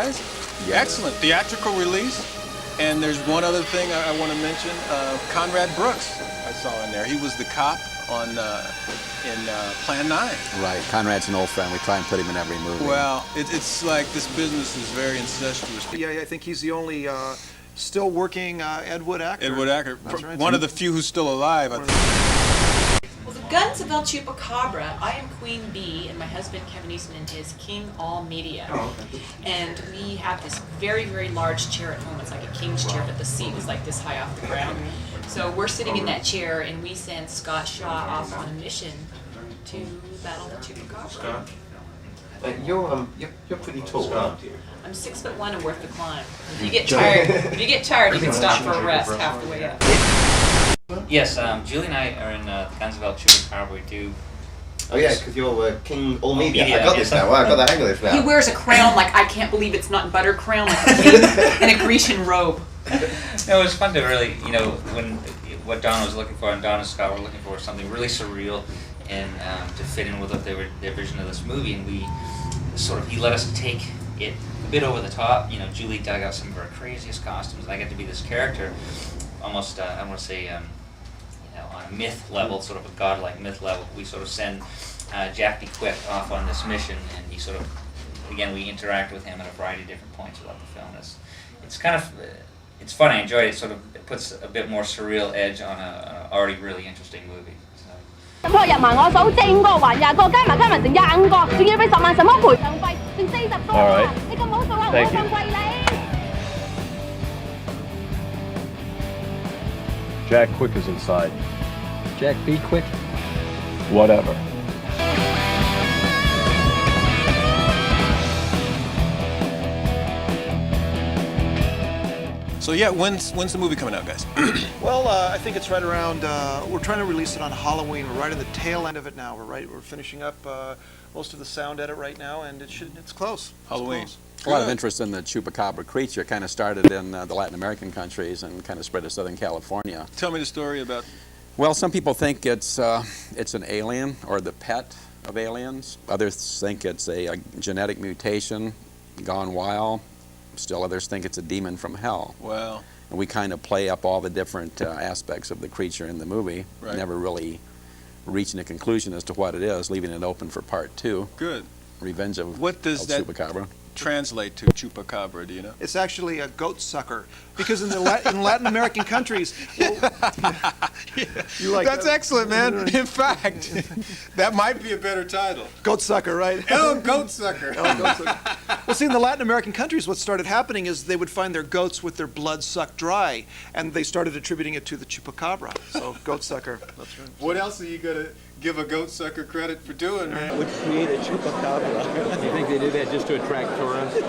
guys. Excellent theatrical release. And there's one other thing I want to mention. Conrad Brooks, I saw in there. He was the cop on in Plan 9. Right. Conrad's an old friend. We try and put him in every movie. Well, it's like this business is very incestuous. Yeah, I think he's the only still working Ed Wood actor. Ed Wood actor. Right. One of the few who's still alive, I think. Well, the Guns of El Chupacabra, I am Queen Bee, and my husband Kevin Eastman is King All Media. And we have this very, very large chair at home. It's like a king's chair, but the seat is like this high off the ground. So we're sitting in that chair, and we send Scott Shaw off on a mission to battle the Chupacabra. You're pretty tall, aren't you? I'm 6'1" and worth the climb. If you get tired, you can stop for a rest half the way up. Yes, Julie and I are in the Guns of El Chupacabra. We do. Oh yeah, because you're King All Media. I got this now. I got the hang of this now. He wears a crown like I can't believe it's not butter crown, like a king in a Grecian robe. No, it was fun to really, when what Donna was looking for and Donna and Scott were looking for something really surreal and to fit in with what their vision of this movie, and he let us take it a bit over the top. Julie dug out some of her craziest costumes, and I got to be this character, almost I want to say, on a myth level, sort of a godlike myth level. We sort of send Jack B. Quick off on this mission, and he again, we interact with him at a variety of different points throughout the film. It's kind of, it's fun. I enjoy it. It puts a bit more surreal edge on an already really interesting movie. All right, thank you. Jack Quick is inside. Jack B. Quick? Whatever. So yeah, when's the movie coming out, guys? Well, I think it's right around. We're trying to release it on Halloween. We're right at the tail end of it now. We're finishing up most of the sound edit right now, and it's close. Halloween. It's close. A lot of interest in the Chupacabra creature. Kind of started in the Latin American countries and kind of spread to Southern California. Tell me the story about. Well, some people think it's an alien or the pet of aliens. Others think it's a genetic mutation gone wild. Still others think it's a demon from hell. Wow. And we kind of play up all the different aspects of the creature in the movie, Right. never really reaching a conclusion as to what it is, leaving it open for part 2. Good. Revenge of What does El that Chupacabra. translate to Chupacabra? Do you know? It's actually a goat sucker, because in Latin American countries, you like That's excellent, man. In fact, that might be a better title. goat sucker, right? El Goat Sucker. El goat sucker. Well, see, in the Latin American countries, what started happening is they would find their goats with their blood sucked dry, and they started attributing it to the Chupacabra. So, goat sucker. That's right. What else are you gonna give a goat sucker credit for doing, man? Would create a chupacabra. You think they did that just to attract tourists?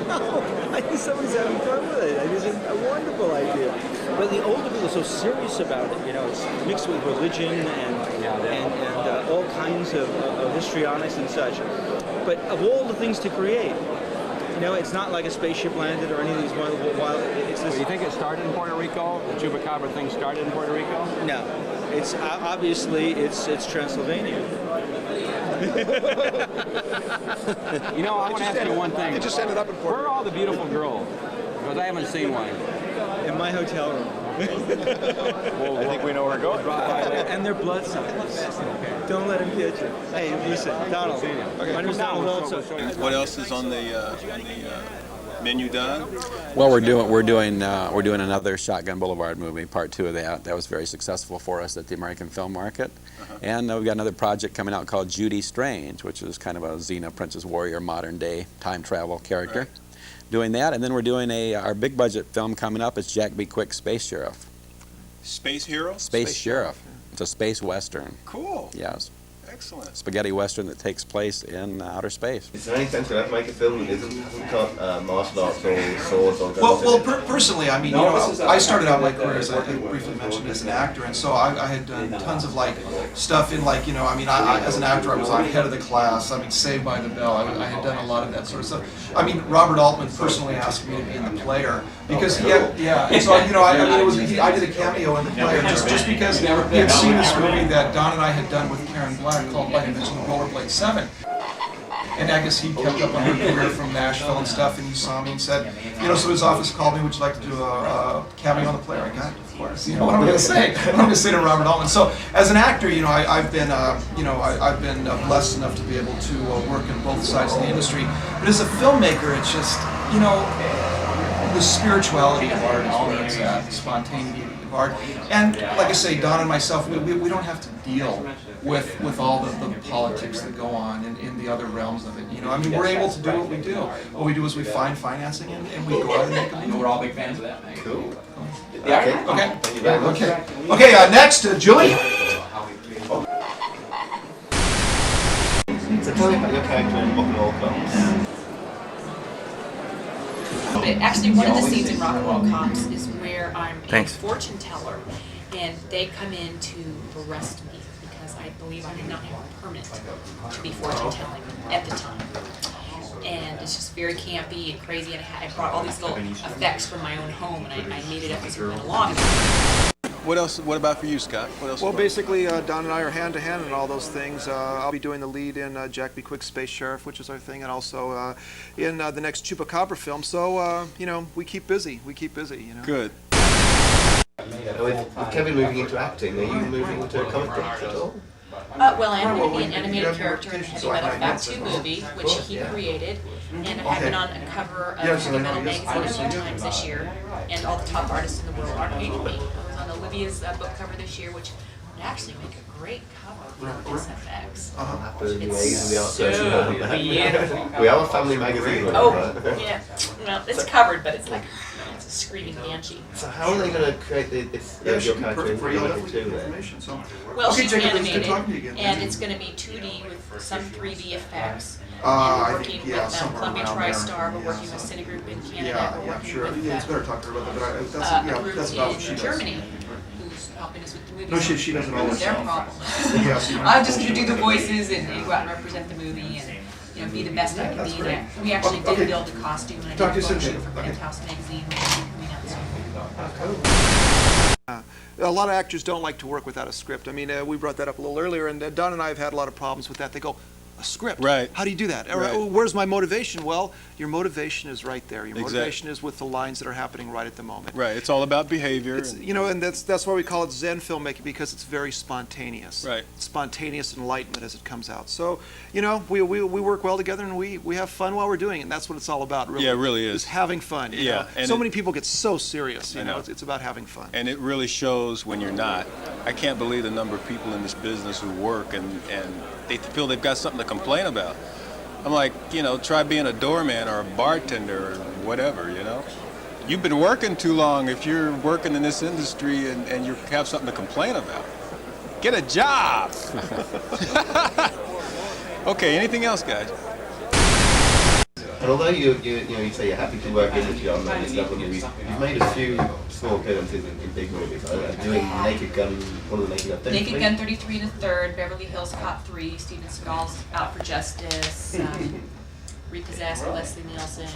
No, I think somebody's having fun with it. I think it's a wonderful idea. But the older people are so serious about it. It's mixed with religion and all kinds of histrionics and such. But of all the things to create, it's not like a spaceship landed or any of these wild. It's this. Do you think it started in Puerto Rico? The Chupacabra thing started in Puerto Rico? No, it's obviously it's Transylvania. I want to ask you one thing. It just ended up in Puerto Where are all the beautiful girls? Because I haven't seen one. In my hotel room. Well, I think we know where we're going. And they're blood suckers. Don't let them get you. Hey, listen, Donald. My name's Donald Wilson. What else is on the menu, Don? Well, we're doing another Shotgun Boulevard movie, part 2 of that. That was very successful for us at the American film market. And we've got another project coming out called Judy Strange, which is kind of a Xena, Princess Warrior, modern day time travel character. Right. Doing that, and then we're doing our big budget film coming up. It's Jack B. Quick's Space Sheriff. Space Hero? Space Sheriff. It's a space western. Cool. Yes. Excellent. Spaghetti western that takes place in outer space. Is there any sense to make a film that hasn't got martial arts or swords or guns? Well, personally, I mean, I started out my career, as I briefly mentioned, as an actor, and so I had done tons of stuff in as an actor, I was on Head of the Class, Saved by the Bell. I had done a lot of that sort of stuff. I mean, Robert Altman personally asked me to be in the Player because and so I did a cameo in the Player just because he had seen this movie that Don and I had done with Karen Black called, like I mentioned, Rollerblade 7. And I guess he kept up on her career from Nashville and stuff, and he saw me and said, so his office called me, would you like to do a cameo on the play? I got it, of course. What am I going to say? What am I going to say to Robert Altman? So as an actor, I've been blessed enough to be able to work in both sides of the industry. But as a filmmaker, it's just, the spirituality of art is where it's at, the spontaneity of art. And like I say, Don and myself, we don't have to deal with all the politics that go on in the other realms of it. We're able to do what we do. What we do is we find financing and we go out and make a movie. We're all big fans of that, man. Cool. Okay, next, Julie. So tell me about your character in Rock and Roll Cops. Actually, one of the scenes in Rock and Roll Cops is where I'm Thanks. a fortune teller, and they come in to arrest me because I believe I did not have a permit to be fortune telling at the time. And it's just very campy and crazy, and I brought all these little effects from my own home, and I made it up as we went along. What else? What about for you, Scott? What else? Well, basically, Don and I are hand to hand in all those things. I'll be doing the lead in Jack B. Quick's Space Sheriff, which is our thing, and also in the next Chupacabra film. So, we keep busy. Good. With Kevin moving into acting, are you moving into comic books at all? Well, I'm going to be an animated character in the Heavy Metal Fact 2 movie, which he created, and I have been on a cover of Heavy Metal magazine a few times this year, and all the top artists in the world are painting me. I was on Olivia's book cover this year, which would actually make a great cover for this FX. It's so beautiful. We are a family magazine. Yeah. Well, it's covered, but it's like it's a screaming banshee. So how are they going to create this? Your character for you. Well, Okay, she's Jacob, it's animated, good talking to you again. and it's going to be 2D with some 3D effects. I And we're think, working with somewhere Columbia around there. TriStar, we're working with Cinegroup in Canada, Yeah, we're working sure. with It's better talk to her about that, but a group that's about what she in does. Germany who's helping us with the movie. No, she does it all It's their herself. problem. Yes, you know. I'm just going to do the voices and go out and represent the movie and be the best I can be. great. We actually Okay. did build a costume and I Talk to did you a soon, photo shoot for Jacob. Penthouse magazine, which will be coming out soon. A lot of actors don't like to work without a script. We brought that up a little earlier, and Don and I have had a lot of problems with that. They go, a script? Right. How do you do that? Or, Right. where's my motivation? Well, your motivation is right there. Your Exactly. motivation is with the lines that are happening right at the moment. Right. It's all about behavior. It's, and that's why we call it Zen filmmaking, because it's very spontaneous. Right. Spontaneous enlightenment as it comes out. So, we work well together, and we have fun while we're doing it, and that's what it's all about, really. Yeah, it really is. Is having fun. you Yeah, know? and So it- many people get so serious, I know. It's about having fun. And it really shows when you're not. I can't believe the number of people in this business who work and they feel they've got something to complain about. I'm like, try being a doorman or a bartender or whatever, You've been working too long if you're working in this industry and you have something to complain about. Get a job! Okay, anything else, guys? And although you say you're happy to work in the genre and this level of movies, you've made a few small appearances in big movies. Doing Naked Gun, one of the Naked Gun 33. Naked Gun 33 and a third, Beverly Hills Cop 3, Steven Seagal's Out for Justice, Repossessed, Leslie Nielsen,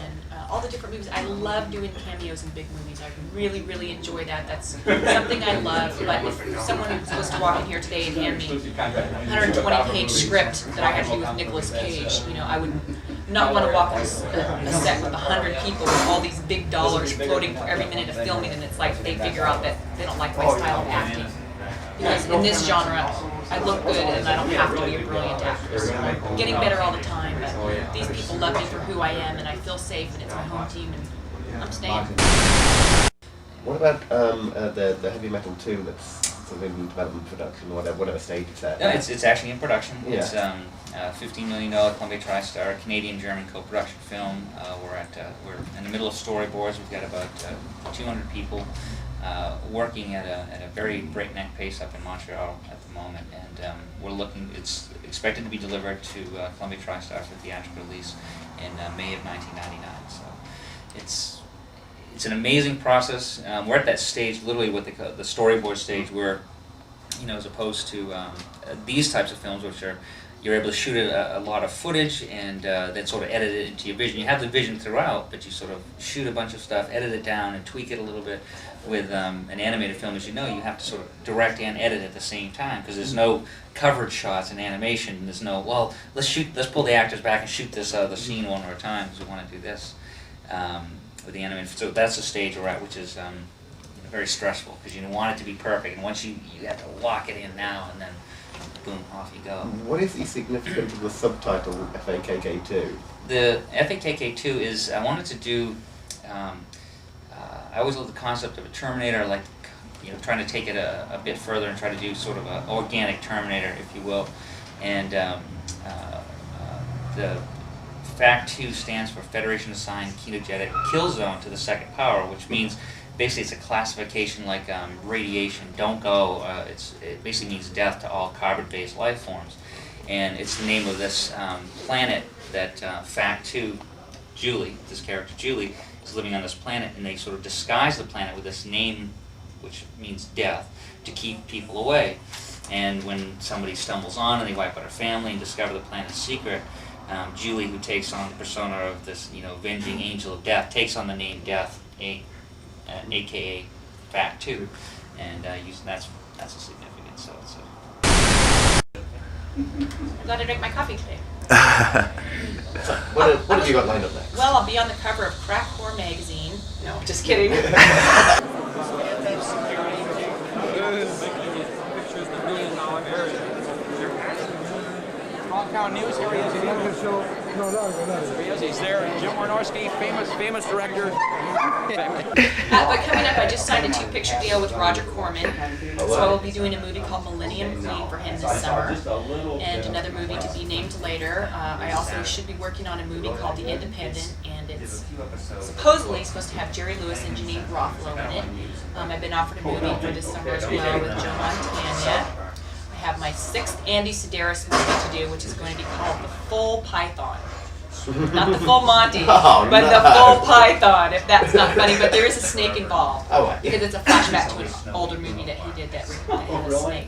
all the different movies. I love doing cameos in big movies. I really, really enjoy that. That's something I love. But if someone was supposed to walk in here today and hand me a 120-page script that I had to do with Nicolas Cage, I would not want to walk on a set with 100 people with all these big dollars floating for every minute of filming, and it's like they figure out that they don't like my style of acting. Because in this genre, I look good and I don't have to be a brilliant actor. So I'm getting better all the time, but these people love me for who I am, and I feel safe, and it's my home team, and I'm staying. What about the Heavy Metal 2 that's sort of in development, production, whatever stage it's at? No, it's actually in production. Yeah. It's a $15 million Columbia TriStar Canadian-German co-production film. We're in the middle of storyboards. We've got about 200 people working at a very breakneck pace up in Montreal at the moment, and it's expected to be delivered to Columbia TriStar for theatrical release in May of 1999. So it's an amazing process. We're at that stage, literally with the storyboard stage, where as opposed to these types of films, which are you're able to shoot a lot of footage and then sort of edit it into your vision. You have the vision throughout, but you sort of shoot a bunch of stuff, edit it down, and tweak it a little bit. With an animated film, as you know, you have to sort of direct and edit at the same time because there's no coverage shots in animation. There's no, well, let's pull the actors back and shoot this other scene one more time because we want to do this with the animated. So that's the stage we're at, which is very stressful because you want it to be perfect, and once you have to lock it in now, and then boom, off you go. What is the significance of the subtitle FAKK2? The FAKK2 is, I wanted to do, I always love the concept of a Terminator, like, trying to take it a bit further and try to do sort of an organic Terminator, if you will. And the FAK2 stands for Federation Assigned Ketogenic Kill Zone to the Second Power, which means basically it's a classification like radiation. Don't go. It basically means death to all carbon-based life forms, and it's the name of this planet that FAK2, Julie, this character Julie, is living on this planet, and they sort of disguise the planet with this name, which means death, to keep people away. And when somebody stumbles on and they wipe out her family and discover the planet's secret, Julie, who takes on the persona of this, avenging angel of death, takes on the name Death, aka FAK2, and that's the significance. So I'm glad I drank my coffee today. What have you got lined up next? Well, I'll be on the cover of Crackcore magazine. No, just kidding. Frogtown News, here he is again. Here he is, he's there. Jim Wynorski, famous director. But coming up, I just signed a 2-picture deal with Roger Corman. So I will be doing a movie called Millennium Queen for him this summer, and another movie to be named later. I also should be working on a movie called The Independent, and it's supposedly supposed to have Jerry Lewis and Janine Garofalo in it. I've been offered a movie for this summer as well with Joe Montana. I have my 6th Andy Sedaris movie to do, which is going to be called The Full Python. Not the full Monty, but the full Python, if that's not funny. But there is a snake involved, because it's a flashback to an older movie that he did that had a snake.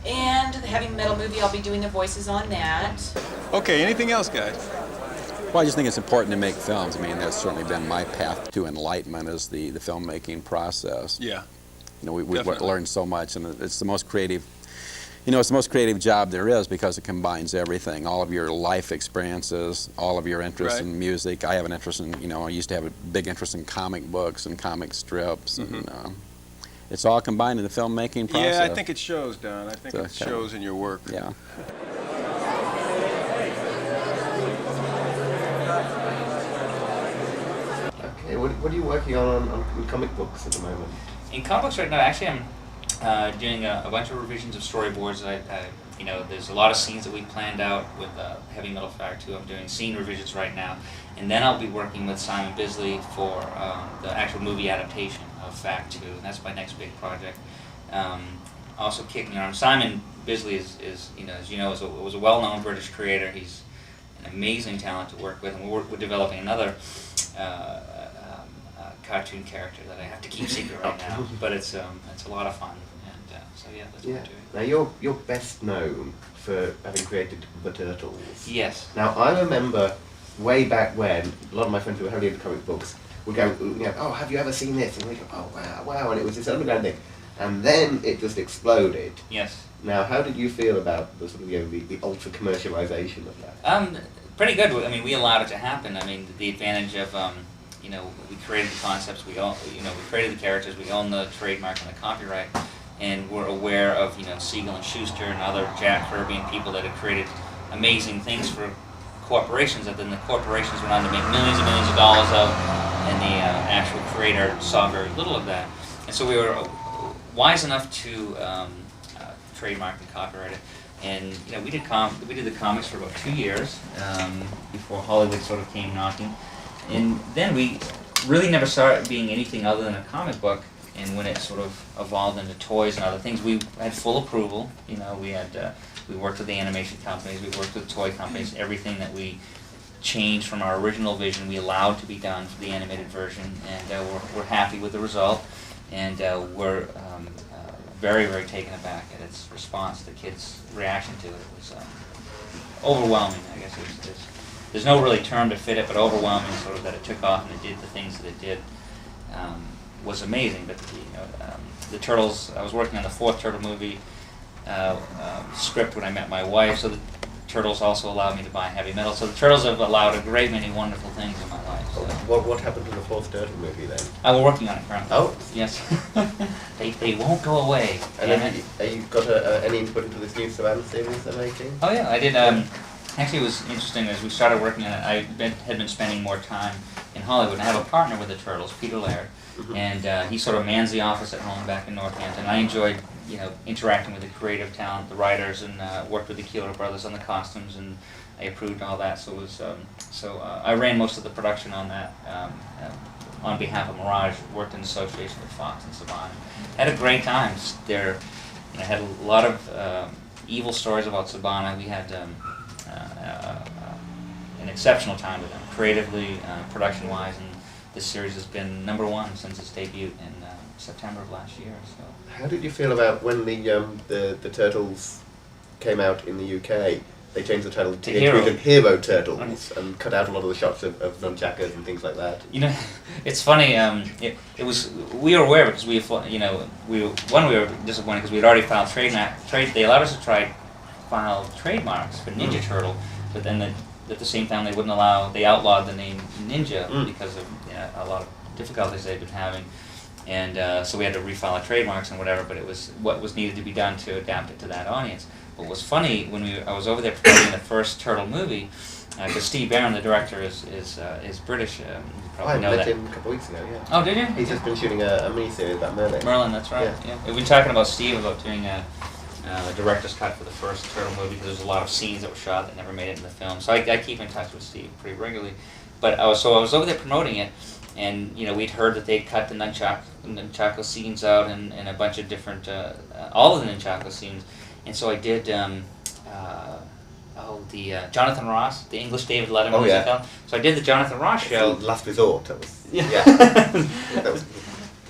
And the heavy metal movie, I'll be doing the voices on that. Okay, anything else, guys? Well, I just think it's important to make films. I mean, that's certainly been my path to enlightenment, is the filmmaking process. Yeah. We've learned so much, and it's the most creative. It's the most creative job there is because it combines everything, all of your life experiences, all of your interests in music. I have an interest in, I used to have a big interest in comic books and comic strips, and it's all combined in the filmmaking process. Yeah, I think it shows, Don. I think it shows in your work. Yeah. Okay, what are you working on comic books at the moment? In comic books right now, actually, I'm doing a bunch of revisions of storyboards. There's a lot of scenes that we planned out with Heavy Metal FAK2. I'm doing scene revisions right now, and then I'll be working with Simon Bisley for the actual movie adaptation of FAK2, and that's my next big project. Also kicking around, Simon Bisley is as you know, was a well-known British creator. He's an amazing talent to work with, and we're developing another cartoon character that I have to keep secret right now, but it's a lot of fun, and so yeah, that's what we're doing. Now you're best known for having created the Turtles. Yes. Now I remember way back when a lot of my friends who were heavily into comic books would go, oh, have you ever seen this? And we go, oh wow, and it was this underground thing, and then it just exploded. Yes. Now, how did you feel about the sort of the ultra commercialization of that? Pretty good. I mean, we allowed it to happen. I mean, the advantage of we created the concepts, we created the characters, we own the trademark and the copyright, and we're aware of, Siegel and Schuster and other Jack Kirby and people that have created amazing things for corporations that then the corporations went on to make millions and millions of dollars of, and the actual creator saw very little of that. And so we were wise enough to trademark and copyright it. And we did the comics for about 2 years before Hollywood sort of came knocking. And then we really never saw it being anything other than a comic book. And when it sort of evolved into toys and other things, we had full approval. We worked with the animation companies, we worked with toy companies. Everything that we changed from our original vision, we allowed to be done for the animated version, and we're happy with the result. And we're very, very taken aback at its response. The kids' reaction to it was overwhelming, I guess. There's no really term to fit it, but overwhelming, sort of that it took off and it did the things that it did, was amazing. But the Turtles, I was working on the 4th Turtle movie script when I met my wife, so the Turtles also allowed me to buy heavy metal. So the Turtles have allowed a great many wonderful things in my life. So. What happened to the 4th Turtle movie then? We're working on it currently. Oh? Yes. they won't go away. And have you got any input into this new Savannah series they're making? Oh yeah, I did. Actually, it was interesting as we started working on it. I had been spending more time in Hollywood. I have a partner with the Turtles, Peter Laird, and he sort of mans the office at home back in Northampton. I enjoyed, interacting with the creative talent, the writers, and worked with the Kyoto brothers on the costumes, and I approved all that. So it was I ran most of the production on that on behalf of Mirage. Worked in association with Fox and Saban. Had a great time there. Had a lot of evil stories about Sabana. We had an exceptional time with them, creatively, production-wise, and this series has been #1 since its debut in September of last year. So. How did you feel about when the Turtles came out in the UK? They changed the title to Hero Turtles and cut out a lot of the shots of nunchakas and things like that. It's funny. It was we were aware because we were disappointed because we had already filed They allowed us to file trademarks for Ninja Turtle, but then at the same time they outlawed the name Ninja because of a lot of difficulties they'd been having, and so we had to refile our trademarks and whatever. But it was what was needed to be done to adapt it to that audience. What was funny when I was over there promoting the first Turtle movie, because Steve Barron, the director, is British. You probably know met that. him a couple of weeks ago. Yeah. Oh, did you? He's just been shooting a mini-series about Merlin. Merlin, that's right. Yeah. We've been talking about Steve about doing a director's cut for the first Turtle movie because there's a lot of scenes that were shot that never made it in the film. So I keep in touch with Steve pretty regularly. But I was over there promoting it, and we'd heard that they'd cut the nunchaku scenes out and a bunch of different all of the nunchaku scenes. And so I did Jonathan Ross, the English David Letterman musical. So I did the Jonathan Ross show. Last Resort. That was. Yeah. That was.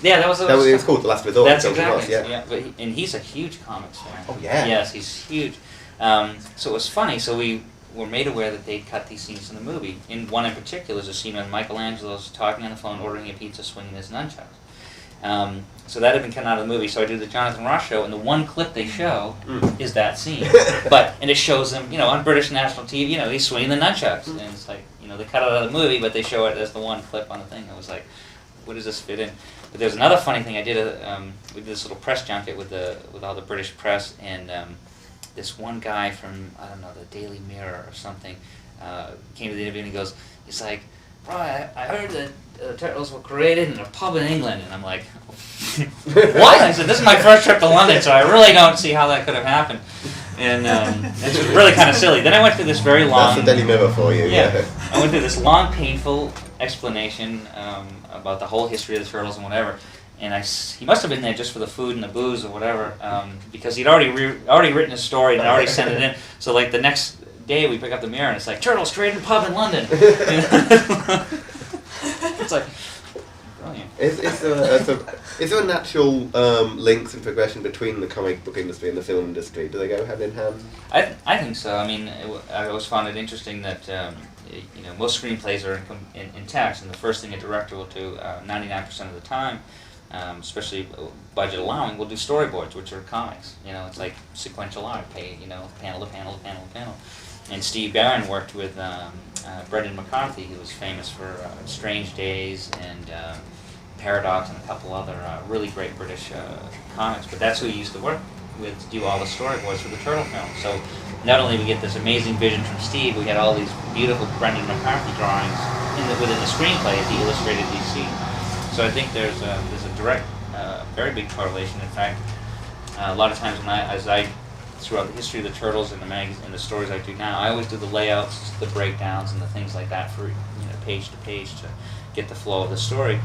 Yeah, it was called The Last Resort. That's exactly. And he's a huge comics fan. Oh yeah. Yes, he's huge. So it was funny. So we were made aware that they'd cut these scenes in the movie. In one in particular is a scene when Michelangelo's talking on the phone, ordering a pizza, swinging his nunchucks. So that had been cut out of the movie. So I do the Jonathan Ross show, and the one clip they show is that scene. And it shows him, on British national TV, he's swinging the nunchucks, and it's like, they cut it out of the movie, but they show it as the one clip on the thing. I was like, where does this fit in? But there's another funny thing. I did we did this little press junket with all the British press, and this one guy from the Daily Mirror or something came to the interview and he's like, bro, I heard that Turtles were created in a pub in England, and I'm like, what? I said, this is my first trip to London, so I really don't see how that could have happened. And it's really kind of silly. Then I went through this very long... That's the Daily Mirror for you. Yeah. I went through this long, painful explanation about the whole history of the Turtles and whatever. And he must have been there just for the food and the booze or whatever, because he'd already written a story and already sent it in. So like the next day we pick up the Mirror and it's like, Turtles created a pub in London. It's like, brilliant. Is there a natural links and progression between the comic book industry and the film industry? Do they go hand in hand? I think so. I mean, I always found it interesting that most screenplays are in text, and the first thing a director will do 99% of the time, especially budget allowing, will do storyboards, which are comics. It's like sequential art, panel to panel to panel to panel. And Steve Barron worked with Brendan McCarthy, who was famous for Strange Days and Paradox and a couple other really great British comics. But that's who he used to work with to do all the storyboards for the Turtle film. So not only we get this amazing vision from Steve, we had all these beautiful Brendan McCarthy drawings within the screenplay as he illustrated these scenes. So I think there's a direct, very big correlation. In fact, a lot of times throughout the history of the Turtles and the stories I do now, I always do the layouts, the breakdowns, and the things like that for page to page to get the flow of the story.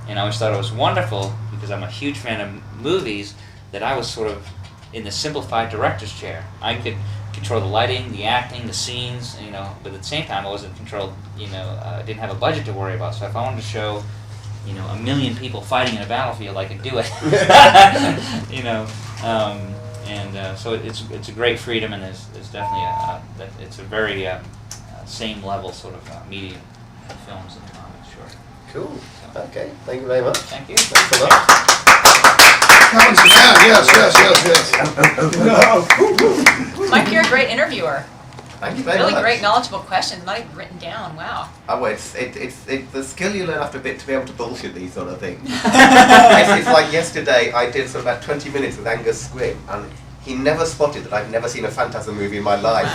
And I always thought it was wonderful, because I'm a huge fan of movies, that I was sort of in the simplified director's chair. I could control the lighting, the acting, the scenes, but at the same time I wasn't controlled, I didn't have a budget to worry about. So if I wanted to show, 1 million people fighting in a battlefield, I could do it. And so it's a great freedom, and it's definitely it's a very same level sort of medium of films and comics. Sure. Cool. Okay. Thank you very much. Thank you. Thanks a lot. Yes. Mike, you're a great interviewer. Thank you very Really much. great, knowledgeable questions, not even written down. Wow. Oh, well, it's the skill you learn after a bit to be able to bullshit these sort of things. It's like yesterday, I did sort of about 20 minutes with Angus Squibb, and he never spotted that I've never seen a Phantasm movie in my life.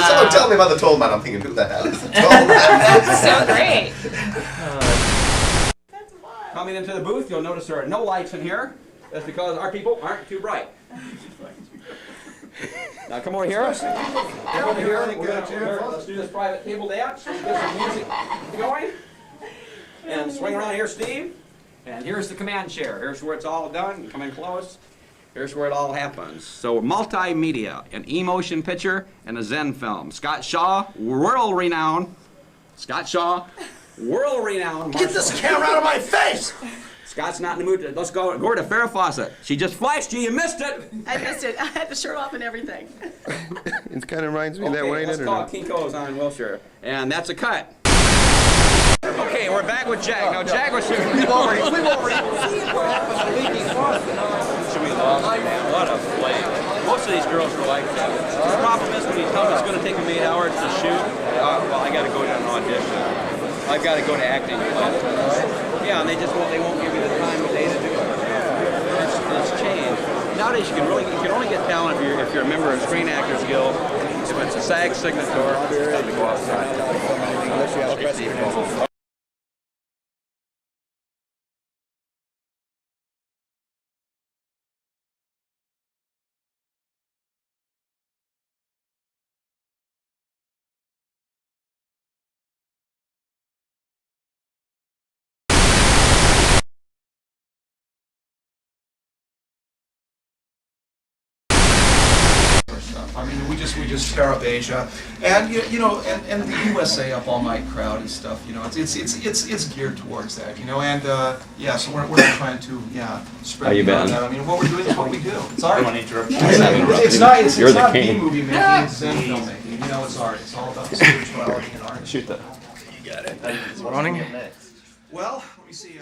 Someone tell me about the tall man. I'm thinking, who the hell is the tall man? So great. Coming into the booth, you'll notice there are no lights in here. That's because our people aren't too bright. Now come over here. Come over here. Let's do this private table dance. Get some music going. And swing around here, Steve. And here's the command chair. Here's where it's all done. Come in close. Here's where it all happens. So multimedia, an e-motion picture, and a Zen film. Scott Shaw, world-renowned. Scott Shaw, world-renowned. Get this camera out of my face! Scott's not in the mood. Let's go to Farrah Fawcett. She just flashed you. You missed it. I missed it. I had the shirt off and everything. It kind of reminds me of that Okay, Wayne let's call Kinko's on Wilshire. And that's a cut. Okay, we're back with Jack. Now, Jack was shooting. Flip over here. Flip over here. What a flame. Most of these girls are like that. The problem is when you tell them it's going to take them 8 hours to shoot, well, I got to go to an audition. I've got to go to acting class. Yeah, and they won't give you the time of day to do it. It's changed. Nowadays, you can only get talent if you're a member of Screen Actors Guild. If it's a SAG signature, I'll be ready to go outside. I mean, we just tear up Asia, and you know, and the USA Up All Night crowd and stuff. You know, it's geared towards that. You know, and yeah, so we're trying to spread. How you been? That. I mean, what we're doing is what we do. It's art. I don't want to interrupt you. It's not. It's You're the not king. B-movie making. It's Zen filmmaking. You know, it's art. It's all about the spirituality and art. Shoot that. You got it. Running. Well, let me see.